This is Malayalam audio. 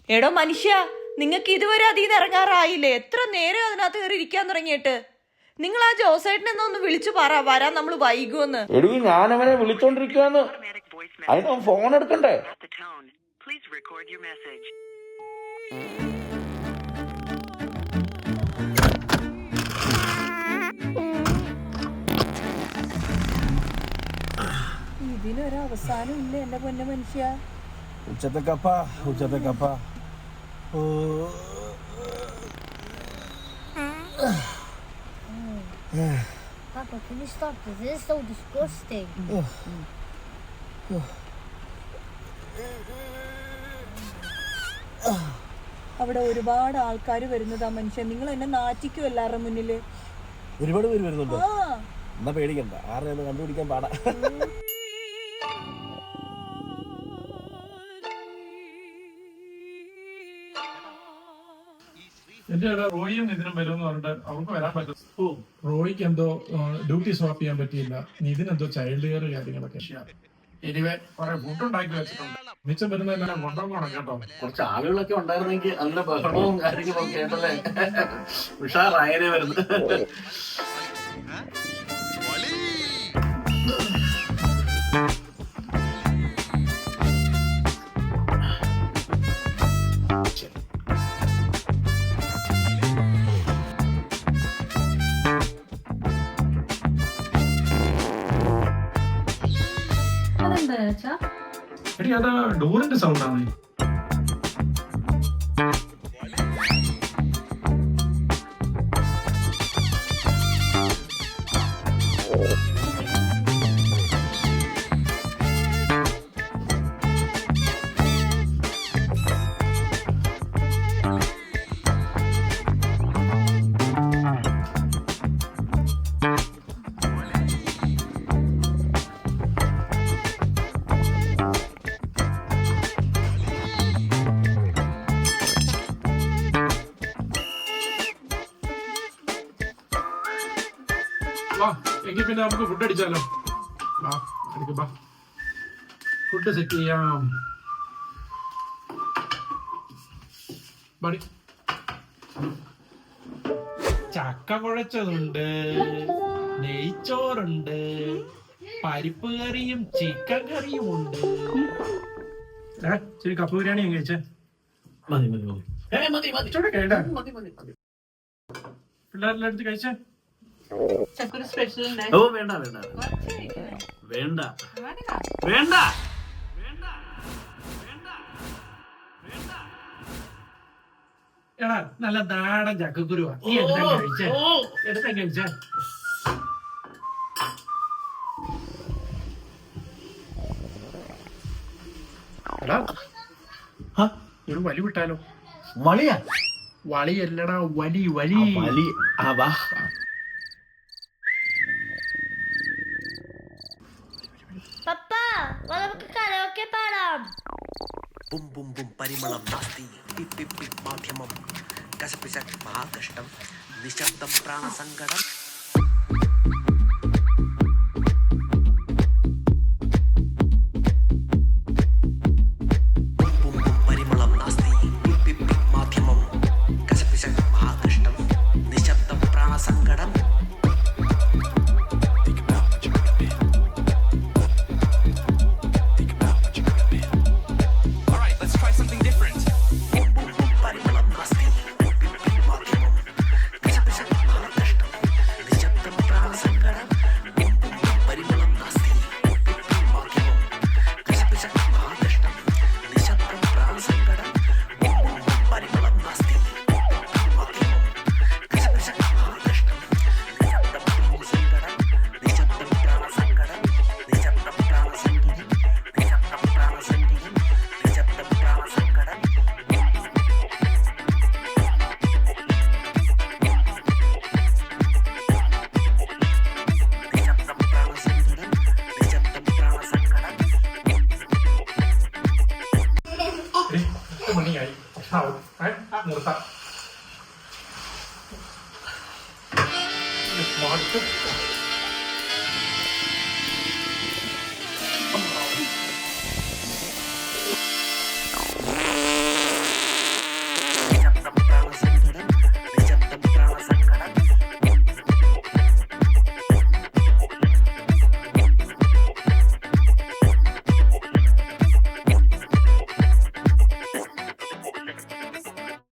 എടോ മനുഷ്യ, നിങ്ങൾക്ക് ഇതുവരെ അതിൽ നിന്ന് ഇറങ്ങാറായില്ലേ? എത്ര നേരം അതിനകത്ത് കയറി ഇരിക്കാൻ തുടങ്ങിയിട്ട്. നിങ്ങൾ ആ ജോസേട്ടനെ ഒന്ന് വിളിച്ചു പറ, വരാൻ നമ്മൾ വൈകുമെന്ന്. എടീ, ഞാൻ അവനെ വിളിച്ചോണ്ടിരിക്കുവാന്ന്. അതിന് ഫോൺ എടുക്കണ്ടേ? ഇതിനൊരവസാനം ഇല്ല എന്റെ പൊന്ന മനുഷ്യ. ഉച്ചത്തെ കപ്പ. Papa, can you stop this? This is so disgusting. അവിടെ ഒരുപാട് ആൾക്കാർ വരുന്നതാ മനുഷ്യൻ. നിങ്ങൾ എന്നെ നാറ്റിക്കും എല്ലാവരുടെ മുന്നില്. ഒരുപാട് പേര് വരുന്നുണ്ടോ? എന്നാ പേടിക്കണ്ട, ആരെയൊന്നും കണ്ടുപിടിക്കാൻ പാടാ. എന്റെ റോയിയും ഇതിനും വരുമെന്ന് പറഞ്ഞിട്ട് അവർക്ക് വരാൻ പറ്റും. റോയിക്ക് എന്തോ ഡ്യൂട്ടി സ്വാപ്പ് ചെയ്യാൻ പറ്റിയില്ല. ഇതിനെന്തോ ചൈൽഡ് കെയർ കാര്യങ്ങളൊക്കെ. എനിവേ കുറെ ഫുഡ് ഉണ്ടാക്കി വെച്ചിട്ടുണ്ട്. മിച്ചം വരുന്നതെല്ലാം കൊണ്ടുപോകണം കേട്ടോ. കുറച്ച് ആളുകളൊക്കെ ഉണ്ടായിരുന്നെങ്കിൽ നല്ല ബഹളവും കാര്യങ്ങളും കേട്ടല്ലേ ഉഷാറായനെ വരുന്നത്. എടി, അത് ഡോറിന്റെ സൗണ്ടാണ്. എങ്കിൽ പിന്നെ നമുക്ക് ഫുഡ് അടിച്ചാലോ? ഫുഡ് സെറ്റ് ചെയ്യാം. ചക്ക കുഴച്ചതുണ്ട്, നെയ്ച്ചോറുണ്ട്, പരിപ്പ് കറിയും ചിക്കൻ കറിയും ഉണ്ട്. ശരി, കപ്പ ബിരിയാണി ഞാൻ കഴിച്ചേ. പിള്ളേരെല്ലാം എടുത്ത് കഴിച്ചേ. ഓ വേണ്ട വേണ്ട വേണ്ട വേണ്ട. എടാ, നല്ല നാടൻ ചക്കക്കുരുവാ. നീ എടുത്താ കഴിച്ചേ. എടാ, ഒരു വലി വിട്ടാലോ? വളിയാ? വളിയല്ലടാ, വലി വലി. പപ്പ, നമുക്ക് കരോക്കെ പാടാം. ബും ബും ബും പരിമളം നാസ്തി പിപ് പിപ് പിപ് മാധ്യമം കശപിശ മഹാകഷ്ടം നിശബ്ദം പ്രാണസങ്കടം. നിർത്താം.